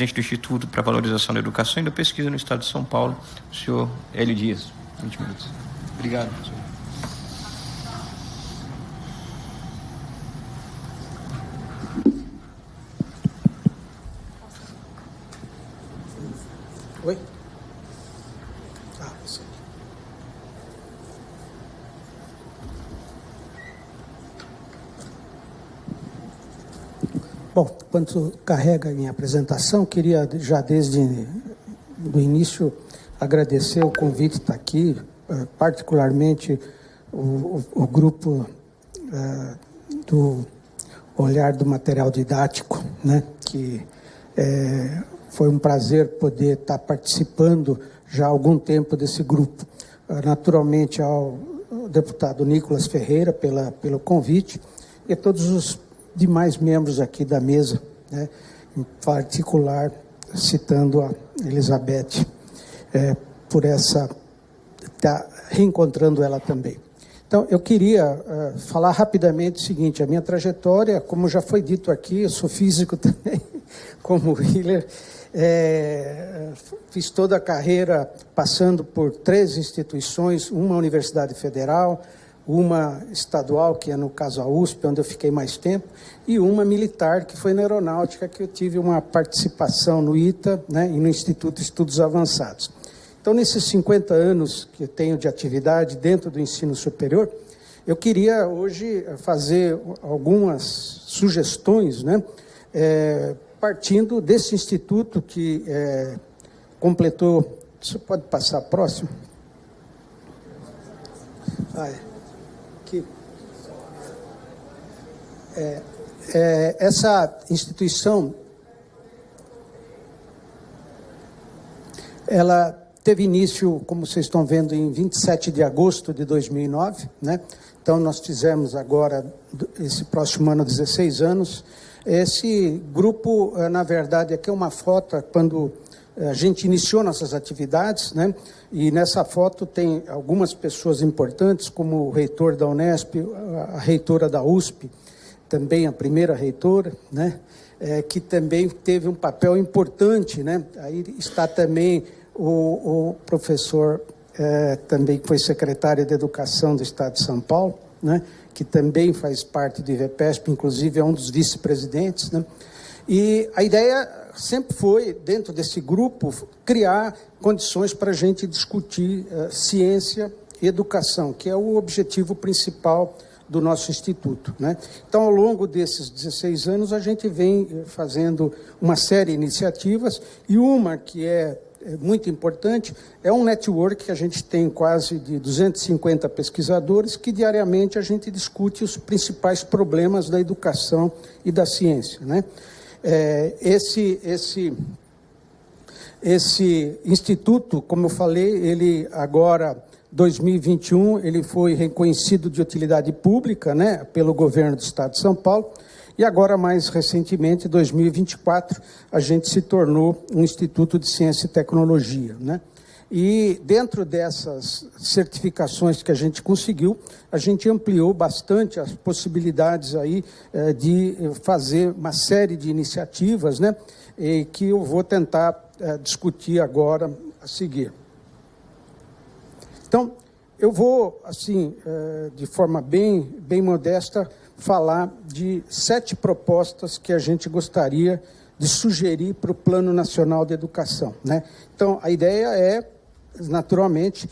presidente do Instituto para a Valorização da Educação e da Pesquisa no Estado de São Paulo, o senhor Hélio Dias. 20 minutos. Obrigado, professor. Oi? Bom, enquanto carrega a minha apresentação, queria já desde o início agradecer o convite de estar aqui, particularmente o grupo do Olhar do Material Didático, né, que foi um prazer poder estar participando já há algum tempo desse grupo. Naturalmente ao deputado Nicolas Ferreira pelo convite e a todos os demais membros aqui da mesa, né, em particular citando a Elizabeth, por estar reencontrando ela também. Então, eu queria falar rapidamente o seguinte: a minha trajetória, como já foi dito aqui, eu sou físico também, como o Hiller, fiz toda a carreira passando por 3 instituições, uma universidade federal, uma estadual, que é no caso a USP, onde eu fiquei mais tempo, e uma militar, que foi na aeronáutica, que eu tive uma participação no ITA, né, e no Instituto de Estudos Avançados. Então, nesses 50 anos que eu tenho de atividade dentro do ensino superior, eu queria hoje fazer algumas sugestões, né, partindo desse instituto que completou... Você pode passar a próxima? Aqui. Essa instituição, ela teve início, como vocês estão vendo, em 27 de agosto de 2009, né? Então, nós fizemos agora, esse próximo ano, 16 anos. Esse grupo, na verdade, aqui é uma foto quando a gente iniciou nossas atividades, né? E nessa foto tem algumas pessoas importantes, como o reitor da Unesp, a reitora da USP, também a primeira reitora, né? Que também teve um papel importante, né? Aí está também o professor, também que foi secretário de Educação do Estado de São Paulo, né? Que também faz parte do IVEPESP, inclusive é um dos vice-presidentes, né? E a ideia sempre foi, dentro desse grupo, criar condições para a gente discutir ciência e educação, que é o objetivo principal do nosso instituto, né? Então, ao longo desses 16 anos, a gente vem fazendo uma série de iniciativas, e uma que é muito importante é um network que a gente tem quase de 250 pesquisadores, que diariamente a gente discute os principais problemas da educação e da ciência, né? Esse instituto, como eu falei, ele agora, 2021, ele foi reconhecido de utilidade pública, né, pelo governo do Estado de São Paulo, e agora, mais recentemente, 2024, a gente se tornou um Instituto de Ciência e Tecnologia, né? E dentro dessas certificações que a gente conseguiu, a gente ampliou bastante as possibilidades aí de fazer uma série de iniciativas, né, e que eu vou tentar discutir agora a seguir. Então, eu vou, assim, de forma bem modesta, falar de 7 propostas que a gente gostaria de sugerir para o Plano Nacional de Educação, né? Então, a ideia é, naturalmente,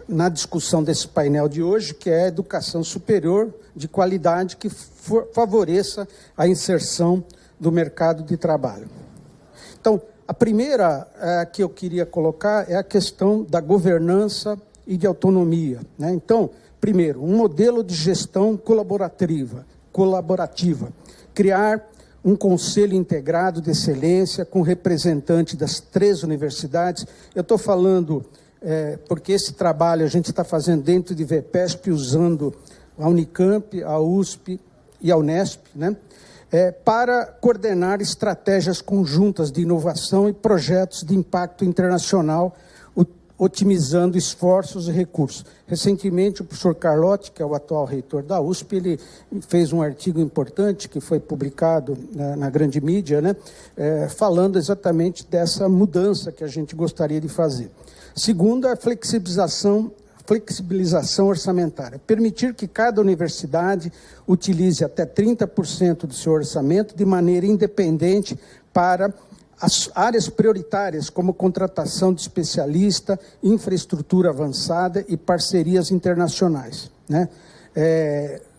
na discussão desse painel de hoje, que é a educação superior de qualidade que favoreça a inserção do mercado de trabalho. Então, a primeira que eu queria colocar é a questão da governança e de autonomia, né? Então, primeiro, um modelo de gestão colaborativa, criar um conselho integrado de excelência com representante das 3 universidades. Eu estou falando porque esse trabalho a gente está fazendo dentro de IVEPESP, usando a Unicamp, a USP e a Unesp, né? Para coordenar estratégias conjuntas de inovação e projetos de impacto internacional, otimizando esforços e recursos. Recentemente, o professor Carlotti, que é o atual reitor da USP, ele fez um artigo importante que foi publicado na grande mídia, né, falando exatamente dessa mudança que a gente gostaria de fazer. Segundo, a flexibilização orçamentária. Permitir que cada universidade utilize até 30% do seu orçamento de maneira independente para as áreas prioritárias, como contratação de especialista, infraestrutura avançada e parcerias internacionais, né?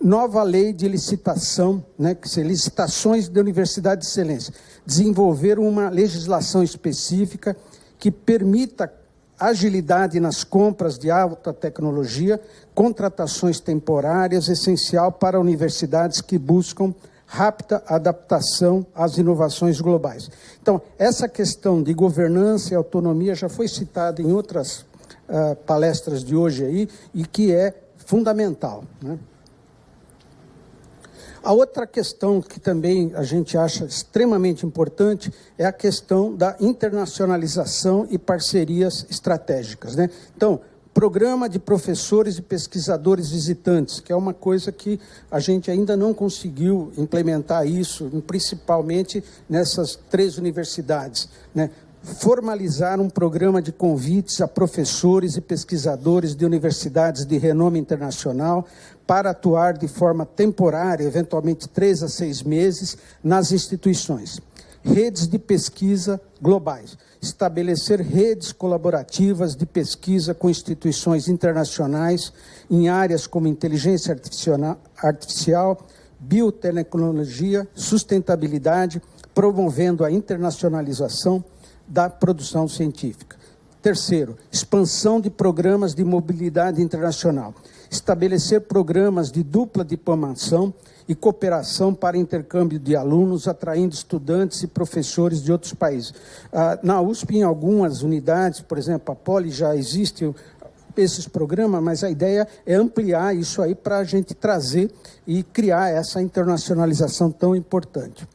Nova lei de licitação, né, que são licitações de universidade de excelência. Desenvolver uma legislação específica que permita agilidade nas compras de alta tecnologia, contratações temporárias, essencial para universidades que buscam rápida adaptação às inovações globais. Então, essa questão de governança e autonomia já foi citada em outras palestras de hoje aí, e que é fundamental, né? A outra questão que também a gente acha extremamente importante é a questão da internacionalização e parcerias estratégicas, né? Então, programa de professores e pesquisadores visitantes, que é uma coisa que a gente ainda não conseguiu implementar isso, principalmente nessas 3 universidades, né? Formalizar um programa de convites a professores e pesquisadores de universidades de renome internacional para atuar de forma temporária, eventualmente 3 a 6 meses, nas instituições. Redes de pesquisa globais. Estabelecer redes colaborativas de pesquisa com instituições internacionais em áreas como inteligência artificial, biotecnologia, sustentabilidade, promovendo a internacionalização da produção científica. Terceiro, expansão de programas de mobilidade internacional. Estabelecer programas de dupla diplomação e cooperação para intercâmbio de alunos, atraindo estudantes e professores de outros países. Na USP, em algumas unidades, por exemplo, a Poli, já existe esses programas, mas a ideia é ampliar isso aí para a gente trazer e criar essa internacionalização tão importante.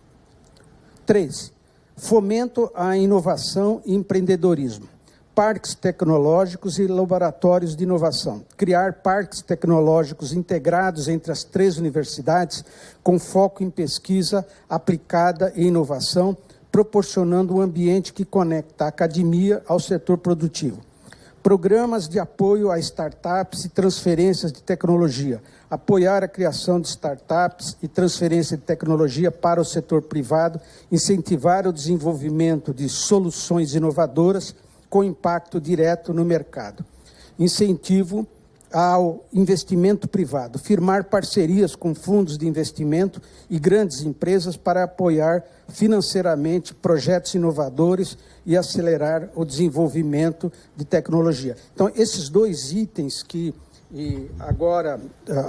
3. Fomento à inovação e empreendedorismo. Parques tecnológicos e laboratórios de inovação. Criar parques tecnológicos integrados entre as 3 universidades, com foco em pesquisa aplicada e inovação, proporcionando um ambiente que conecta a academia ao setor produtivo. Programas de apoio a startups e transferências de tecnologia. Apoiar a criação de startups e transferência de tecnologia para o setor privado, incentivar o desenvolvimento de soluções inovadoras com impacto direto no mercado. Incentivo ao investimento privado. Firmar parcerias com fundos de investimento e grandes empresas para apoiar financeiramente projetos inovadores e acelerar o desenvolvimento de tecnologia. Então, esses 2 itens que agora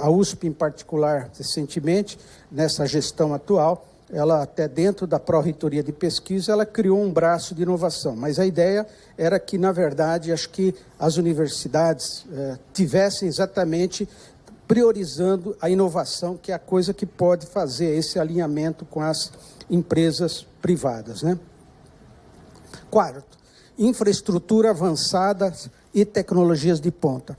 a USP em particular, recentemente, nessa gestão atual, ela até dentro da Pró-Reitoria de Pesquisa, ela criou um braço de inovação, mas a ideia era que, na verdade, acho que as universidades tivessem exatamente priorizando a inovação, que é a coisa que pode fazer esse alinhamento com as empresas privadas, né? 4. Infraestrutura avançada e tecnologias de ponta.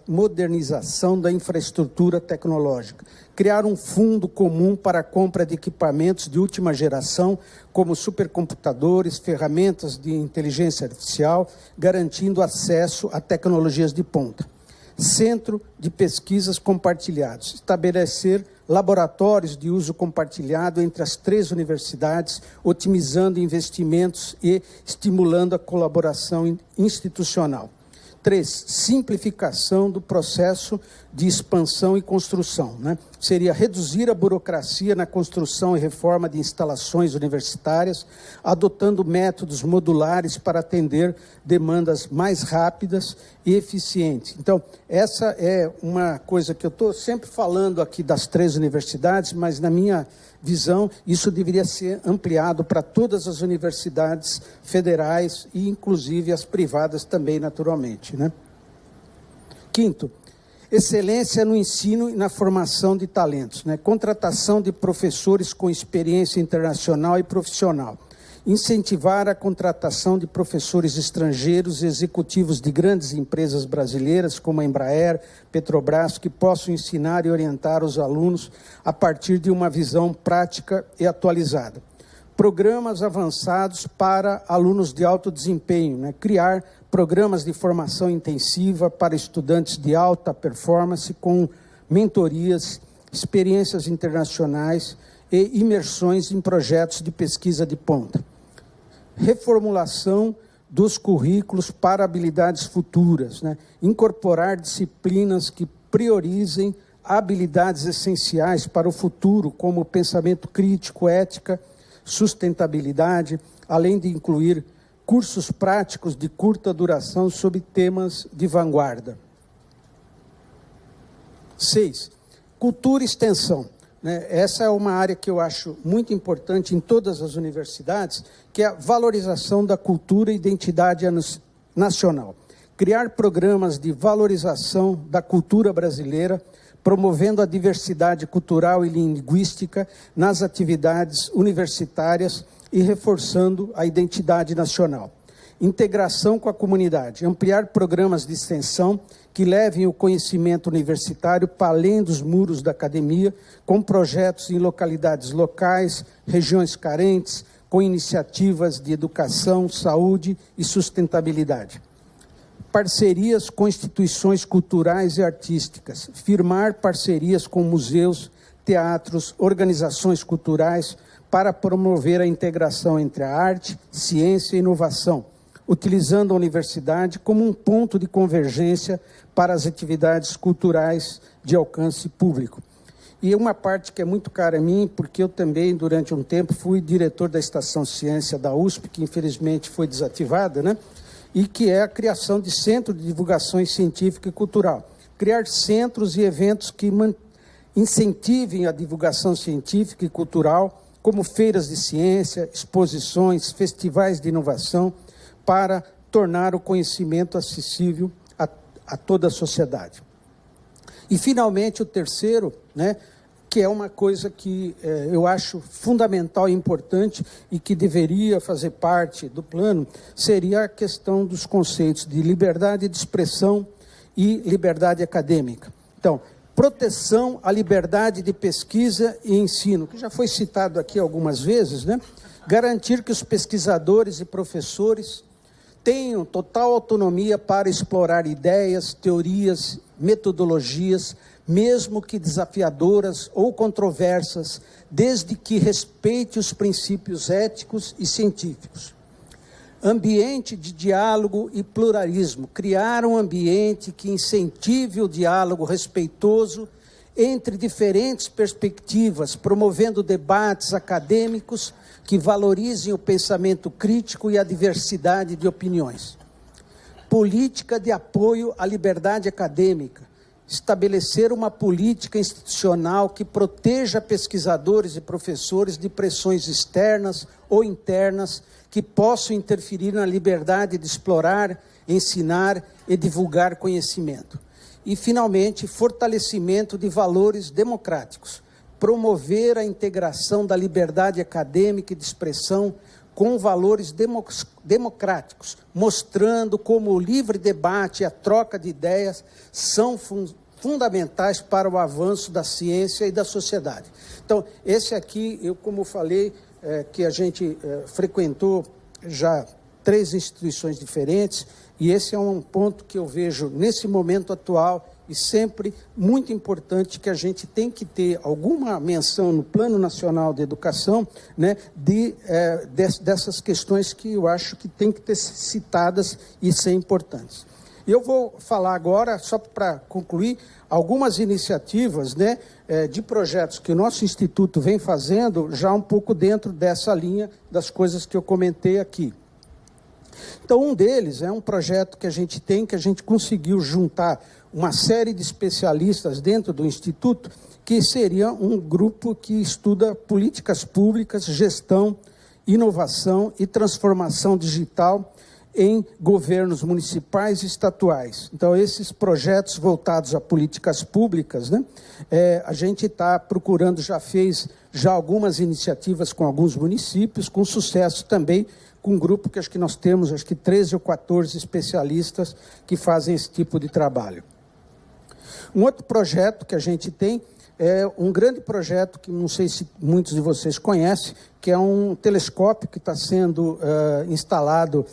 Modernização da infraestrutura tecnológica. Criar um fundo comum para a compra de equipamentos de última geração, como supercomputadores, ferramentas de inteligência artificial, garantindo acesso a tecnologias de ponta. Centro de pesquisas compartilhados. Estabelecer laboratórios de uso compartilhado entre as 3 universidades, otimizando investimentos e estimulando a colaboração institucional. 3. Simplificação do processo de expansão e construção, né? Seria reduzir a burocracia na construção e reforma de instalações universitárias, adotando métodos modulares para atender demandas mais rápidas e eficientes. Então, essa é uma coisa que eu estou sempre falando aqui das 3 universidades, mas na minha visão, isso deveria ser ampliado para todas as universidades federais e, inclusive, as privadas também, naturalmente, né? 5º, excelência no ensino e na formação de talentos, né? Contratação de professores com experiência internacional e profissional. incentivar a contratação de professores estrangeiros e executivos de grandes empresas brasileiras, como a Embraer, Petrobras, que possam ensinar e orientar os alunos a partir de uma visão prática e atualizada. Programas avançados para alunos de alto desempenho, né? Criar programas de formação intensiva para estudantes de alta performance com mentorias, experiências internacionais e imersões em projetos de pesquisa de ponta. Reformulação dos currículos para habilidades futuras, né? Incorporar disciplinas que priorizem habilidades essenciais para o futuro, como pensamento crítico, ética, sustentabilidade, além de incluir cursos práticos de curta duração sobre temas de vanguarda. 6. Cultura e extensão. Essa é uma área que eu acho muito importante em todas as universidades, que é a valorização da cultura e identidade nacional. Criar programas de valorização da cultura brasileira, promovendo a diversidade cultural e linguística nas atividades universitárias e reforçando a identidade nacional. Integração com a comunidade, ampliar programas de extensão que levem o conhecimento universitário para além dos muros da academia, com projetos em localidades locais, regiões carentes, com iniciativas de educação, saúde e sustentabilidade. Parcerias com instituições culturais e artísticas, firmar parcerias com museus, teatros, organizações culturais para promover a integração entre a arte, ciência e inovação, utilizando a universidade como um ponto de convergência para as atividades culturais de alcance público. E uma parte que é muito cara a mim, porque eu também, durante um tempo, fui diretor da Estação Ciência da USP, que infelizmente foi desativada, né? E que é a criação de centro de divulgação científica e cultural. Criar centros e eventos que incentivem a divulgação científica e cultural, como feiras de ciência, exposições, festivais de inovação, para tornar o conhecimento acessível a toda a sociedade. E, finalmente, o terceiro, né, que é uma coisa que eu acho fundamental e importante e que deveria fazer parte do plano, seria a questão dos conceitos de liberdade de expressão e liberdade acadêmica. Então, proteção à liberdade de pesquisa e ensino, que já foi citado aqui algumas vezes, né? Garantir que os pesquisadores e professores tenham total autonomia para explorar ideias, teorias, metodologias, mesmo que desafiadoras ou controversas, desde que respeite os princípios éticos e científicos. Ambiente de diálogo e pluralismo. Criar um ambiente que incentive o diálogo respeitoso entre diferentes perspectivas, promovendo debates acadêmicos que valorizem o pensamento crítico e a diversidade de opiniões. Política de apoio à liberdade acadêmica. Estabelecer uma política institucional que proteja pesquisadores e professores de pressões externas ou internas que possam interferir na liberdade de explorar, ensinar e divulgar conhecimento. E, finalmente, fortalecimento de valores democráticos. Promover a integração da liberdade acadêmica e de expressão com valores democráticos, mostrando como o livre debate e a troca de ideias são fundamentais para o avanço da ciência e da sociedade. Então, esse aqui, eu como falei, que a gente frequentou já 3 instituições diferentes, e esse é um ponto que eu vejo nesse momento atual e sempre muito importante, que a gente tem que ter alguma menção no Plano Nacional de Educação, né, dessas questões que eu acho que tem que ter citadas e ser importantes. Eu vou falar agora, só para concluir, algumas iniciativas, né, de projetos que o nosso Instituto vem fazendo, já um pouco dentro dessa linha das coisas que eu comentei aqui. Então, um deles é um projeto que a gente tem, que a gente conseguiu juntar uma série de especialistas dentro do Instituto, que seria um grupo que estuda políticas públicas, gestão, inovação e transformação digital em governos municipais e estatuais. Então, esses projetos voltados a políticas públicas, né, a gente está procurando, fez algumas iniciativas com alguns municípios, com sucesso também, com um grupo que acho que nós temos, 13 ou 14 especialistas que fazem esse tipo de trabalho. Um outro projeto que a gente tem é um grande projeto que não sei se muitos de vocês conhecem, que é um telescópio que está sendo instalado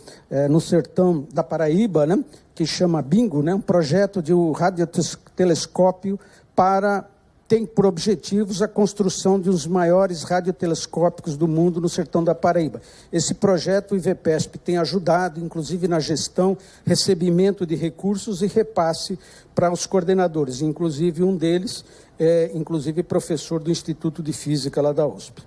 no sertão da Paraíba, né, que chama Bingo, né, um projeto de um radiotelescópio tem por objetivos a construção de um dos maiores radiotelescópicos do mundo no sertão da Paraíba. Esse projeto o IVPESP tem ajudado, inclusive na gestão, recebimento de recursos e repasse para os coordenadores, inclusive um deles inclusive professor do Instituto de Física lá da USP.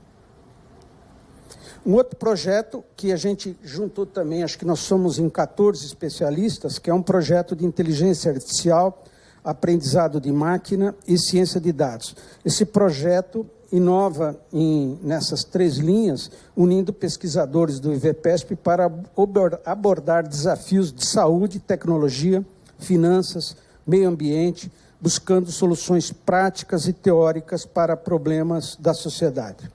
Um outro projeto que a gente juntou também, acho que nós somos em 14 especialistas, que é um projeto de inteligência artificial, aprendizado de máquina e ciência de dados. Esse projeto inova nessas 3 linhas, unindo pesquisadores do IVPESP para abordar desafios de saúde, tecnologia, finanças, meio ambiente, buscando soluções práticas e teóricas para problemas da sociedade.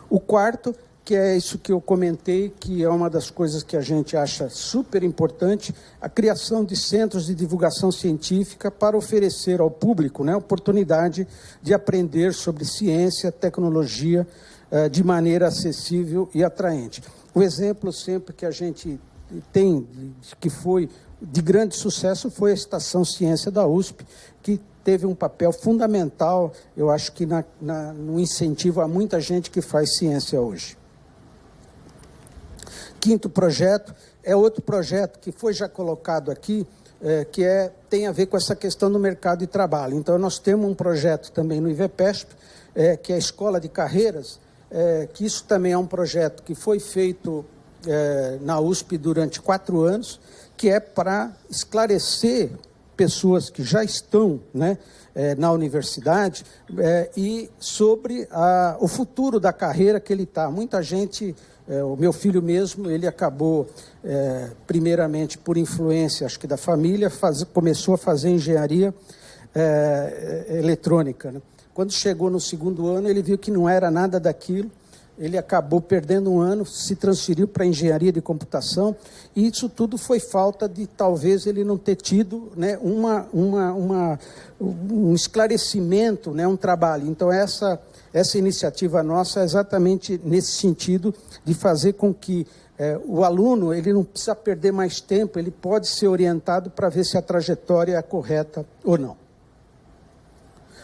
O quarto, que é isso que eu comentei, que é uma das coisas que a gente acha super importante, a criação de centros de divulgação científica para oferecer ao público, né, a oportunidade de aprender sobre ciência, tecnologia, de maneira acessível e atraente. O exemplo sempre que a gente tem, que foi de grande sucesso, foi a Estação Ciência da USP, que teve um papel fundamental, eu acho que no incentivo a muita gente que faz ciência hoje. Quinto projeto é outro projeto que foi já colocado aqui, que tem a ver com essa questão do mercado de trabalho. Então, nós temos um projeto também no IVPESP, que é a Escola de Carreiras, que isso também é um projeto que foi feito na USP durante 4 anos, que é para esclarecer pessoas que já estão, né, na universidade e sobre o futuro da carreira que ele está. Muita gente, o meu filho mesmo, ele acabou, primeiramente por influência, acho que da família, começou a fazer engenharia eletrônica, né? Quando chegou no 2º ano, ele viu que não era nada daquilo. Ele acabou perdendo um ano, se transferiu para a engenharia de computação, e isso tudo foi falta de, talvez, ele não ter tido, né, um esclarecimento, né, um trabalho. Então, essa iniciativa nossa é exatamente nesse sentido de fazer com que o aluno ele não precisa perder mais tempo, ele pode ser orientado para ver se a trajetória é correta ou não.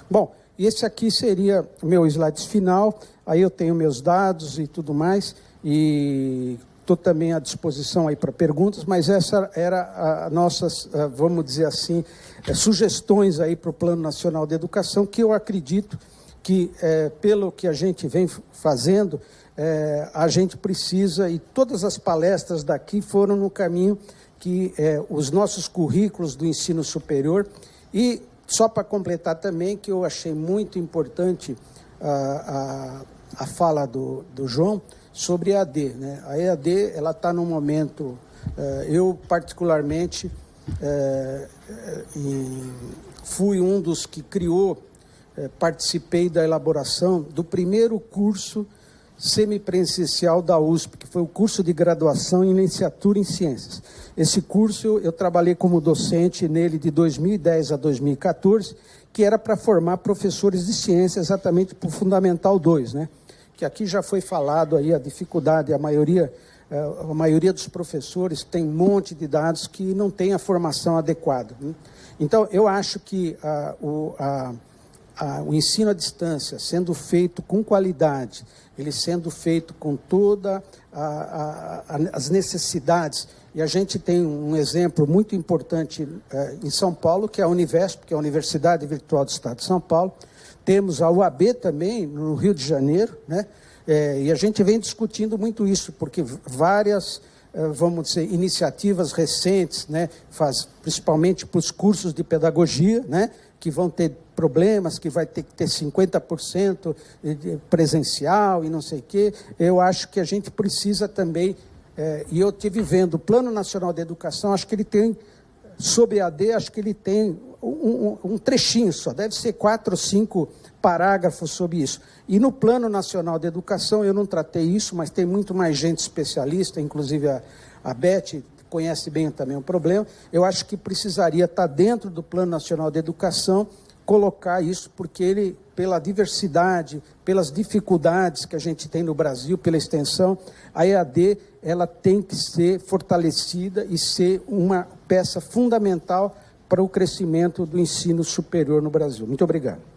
Bom, esse aqui seria o meu slide final. Aí eu tenho meus dados e tudo mais, e estou também à disposição aí para perguntas, mas essa era a nossas, vamos dizer assim, sugestões aí para o Plano Nacional de Educação, que eu acredito que, pelo que a gente vem fazendo, a gente precisa, e todas as palestras daqui foram no caminho que os nossos currículos do ensino superior, e só para completar também, que eu achei muito importante a fala do João sobre a EAD, né? A EAD, ela está num momento, eu particularmente fui um dos que criou, participei da elaboração do primeiro curso semipresencial da USP, que foi o curso de graduação em licenciatura em ciências. Esse curso eu trabalhei como docente nele de 2010 a 2014, que era para formar professores de ciência exatamente para o Fundamental 2, né? Que aqui já foi falado aí a dificuldade, a maioria dos professores tem um monte de dados que não tem a formação adequada, né? Então, eu acho que o ensino à distância, sendo feito com qualidade, ele sendo feito com todas as necessidades, e a gente tem um exemplo muito importante em São Paulo, que é a Univesp, que é a Universidade Virtual do Estado de São Paulo. Temos a UAB também, no Rio de Janeiro, né? E a gente vem discutindo muito isso, porque várias, vamos dizer, iniciativas recentes, né, principalmente para os cursos de pedagogia, né, que vão ter problemas, que vai ter que ter 50% presencial e não sei o quê. Eu acho que a gente precisa também e eu estive vendo o Plano Nacional de Educação, acho que ele tem, sobre AD, acho que ele tem um trechinho só, deve ser 4 ou 5 parágrafos sobre isso. E no Plano Nacional de Educação, eu não tratei isso, mas tem muito mais gente especialista, inclusive a Beth conhece bem também o problema. Eu acho que precisaria estar dentro do Plano Nacional de Educação, colocar isso, porque ele, pela diversidade, pelas dificuldades que a gente tem no Brasil, pela extensão, a EAD ela tem que ser fortalecida e ser uma peça fundamental para o crescimento do ensino superior no Brasil. Muito obrigado.